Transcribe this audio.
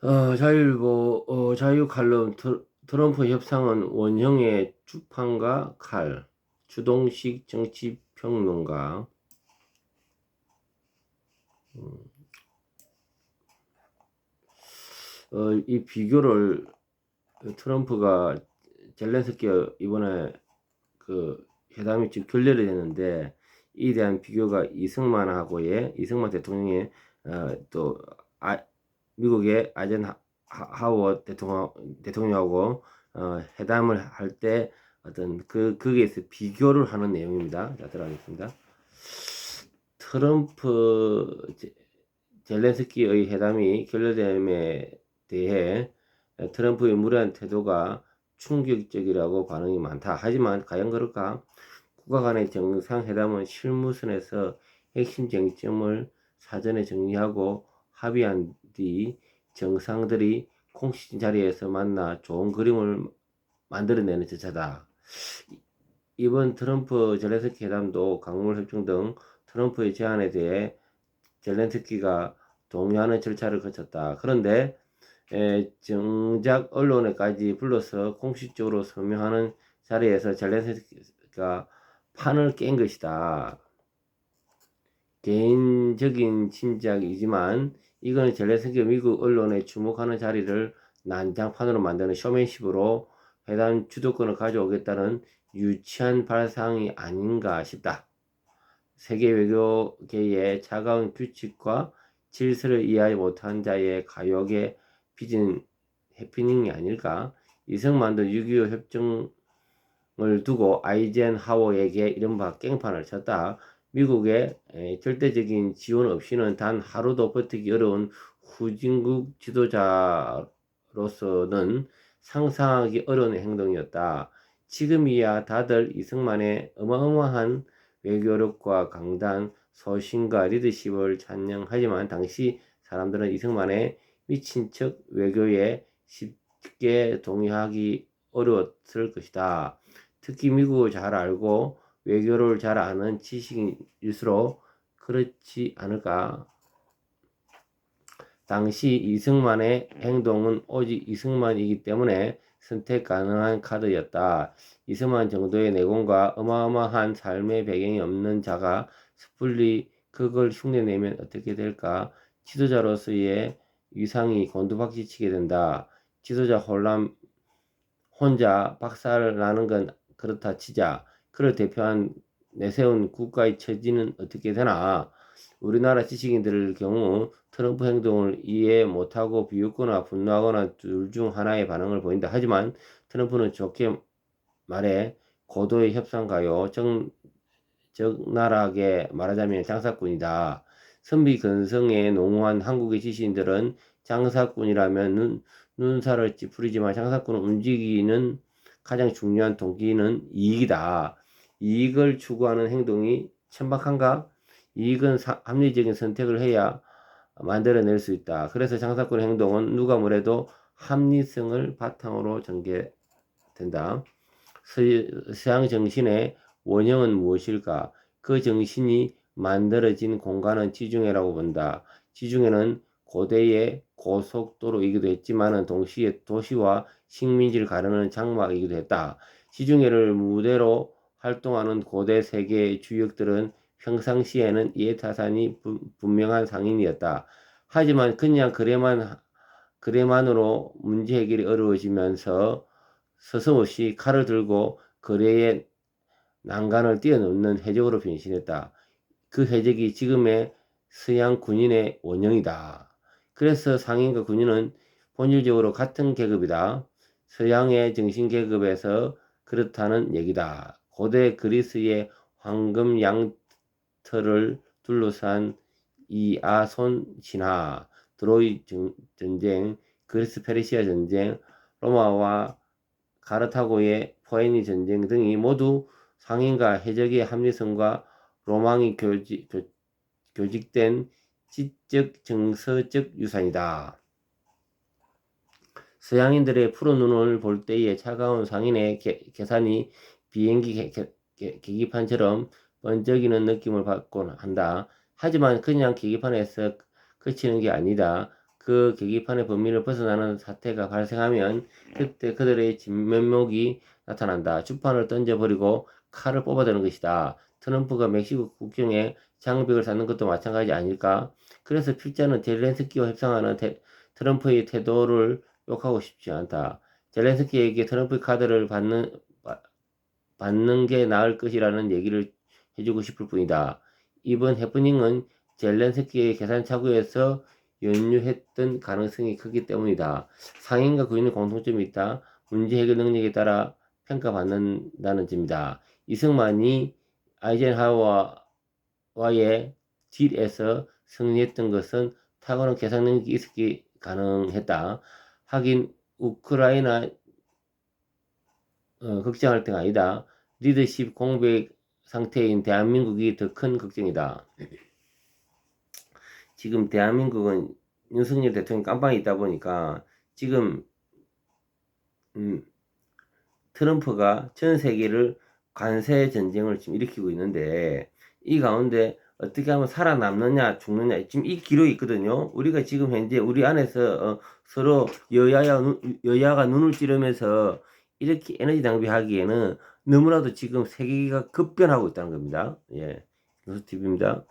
자유일보 자유 칼럼 트럼프 협상은 원형의 주판과 칼. 주동식 정치평론가. 이 비교를 트럼프가 젤렌스키가 이번에 그 회담이 지금 결렬이 됐는데 이에 대한 비교가 이승만 대통령의 또 미국의 아이젠하워 대통령하고 회담을 할 때 어떤 거기에서 비교를 하는 내용입니다. 자, 들어가겠습니다. 트럼프 젤렌스키의 회담이 결렬됨에 대해 트럼프의 무례한 태도가 충격적이라고 반응이 많다. 하지만 과연 그럴까? 국가 간의 정상회담은 실무선에서 핵심 쟁점을 사전에 정리하고 합의한 뒤 정상들이 공식 자리에서 만나 좋은 그림을 만들어내는 절차다. 이번 트럼프 젤렌스키 회담도 강물 협정 등 트럼프의 제안에 대해 젤렌스키가 동의하는 절차를 거쳤다. 그런데 정작 언론에까지 불러서 공식적으로 서명하는 자리에서 젤렌스키가 판을 깬 것이다. 개인적인 짐작이지만 이건 젤렌스키가 미국 언론에 주목하는 자리를 난장판으로 만드는 쇼맨십으로 회담 주도권을 가져오겠다는 유치한 발상이 아닌가 싶다. 세계 외교계의 차가운 규칙과 질서를 이해하지 못한 자의 가욕에 빚은 해프닝이 아닐까? 이승만도 6.25 협정을 두고 아이젠하워에게 이른바 깽판을 쳤다. 미국의 절대적인 지원 없이는 단 하루도 버티기 어려운 후진국 지도자로서는 상상하기 어려운 행동이었다. 지금이야 다들 이승만의 어마어마한 외교력과 강단, 소신과 리더십을 찬양하지만 당시 사람들은 이승만의 미친 척 외교에 쉽게 동의하기 어려웠을 것이다. 특히 미국을 잘 알고 외교를 잘 아는 지식인일수록 그렇지 않을까? 당시 이승만의 행동은 오직 이승만이기 때문에 선택 가능한 카드였다. 이승만 정도의 내공과 어마어마한 삶의 배경이 없는 자가 섣불리 그걸 흉내내면 어떻게 될까? 지도자로서의 위상이 곤두박질치게 된다. 지도자 혼자 박살 나는 건 그렇다 치자. 그를 대표한 내세운 국가의 처지는 어떻게 되나? 우리나라 지식인들의 경우 트럼프 행동을 이해 못하고 비웃거나 분노하거나 둘 중 하나의 반응을 보인다. 하지만 트럼프는 좋게 말해 고도의 협상가요. 적나라하게 말하자면 장사꾼이다. 선비근성에 농후한 한국의 지식인들은 장사꾼이라면 눈살을 찌푸리지만 장사꾼을 움직이는 가장 중요한 동기는 이익이다. 이익을 추구하는 행동이 천박한가? 이익은 합리적인 선택을 해야 만들어낼 수 있다. 그래서 장사꾼 행동은 누가 뭐래도 합리성을 바탕으로 전개된다. 서양 정신의 원형은 무엇일까? 그 정신이 만들어진 공간은 지중해라고 본다. 지중해는 고대의 고속도로이기도 했지만 동시에 도시와 식민지를 가르는 장막이기도 했다. 지중해를 무대로 활동하는 고대 세계의 주역들은 평상시에는 이해타산이 분명한 상인이었다. 하지만 그냥 그래만으로 문제 해결이 어려워지면서 서슴없이 칼을 들고 거래의 난간을 뛰어넘는 해적으로 변신했다. 그 해적이 지금의 서양 군인의 원형이다. 그래서 상인과 군인은 본질적으로 같은 계급이다. 서양의 정신계급에서 그렇다는 얘기다. 고대 그리스의 황금 양털을 둘러싼 이아손 신화, 트로이 전쟁, 그리스 페르시아 전쟁, 로마와 카르타고의 포에니 전쟁 등이 모두 상인과 해적의 합리성과 로망이 교직된 지적 정서적 유산이다. 서양인들의 푸른 눈을 볼 때의 차가운 상인의 계산이 비행기 계기판처럼 번쩍이는 느낌을 받곤 한다. 하지만 그냥 계기판에서 그치는 게 아니다. 그 계기판의 범위를 벗어나는 사태가 발생하면 그때 그들의 진면목이 나타난다. 주판을 던져버리고 칼을 뽑아대는 것이다. 트럼프가 멕시코 국경에 장벽을 쌓는 것도 마찬가지 아닐까? 그래서 필자는 젤렌스키와 협상하는 트럼프의 태도를 욕하고 싶지 않다. 젤렌스키에게 트럼프의 카드를 받는 게 나을 것이라는 얘기를 해주고 싶을 뿐이다. 이번 해프닝은 젤렌스키의 계산 착오에서 연유했던 가능성이 크기 때문이다. 상인과 구인의 공통점이 있다. 문제 해결 능력에 따라 평가받는다는 점이다. 이승만이 아이젠하워와의 딜에서 승리했던 것은 탁월한 계산 능력이 있었기 가능했다. 하긴 우크라이나 걱정할 때가 아니다. 리더십 공백 상태인 대한민국이 더 큰 걱정이다. 지금 대한민국은 윤석열 대통령 깜빵에 있다 보니까 지금 트럼프가 전 세계를 관세 전쟁을 지금 일으키고 있는데 이 가운데 어떻게 하면 살아남느냐 죽느냐 지금 이 기로에 있거든요. 우리가 지금 현재 우리 안에서 서로 여야가 눈을 찌르면서 이렇게 에너지 낭비하기에는 너무나도 지금 세계가 급변하고 있다는 겁니다. 예, 뉴스TV입니다.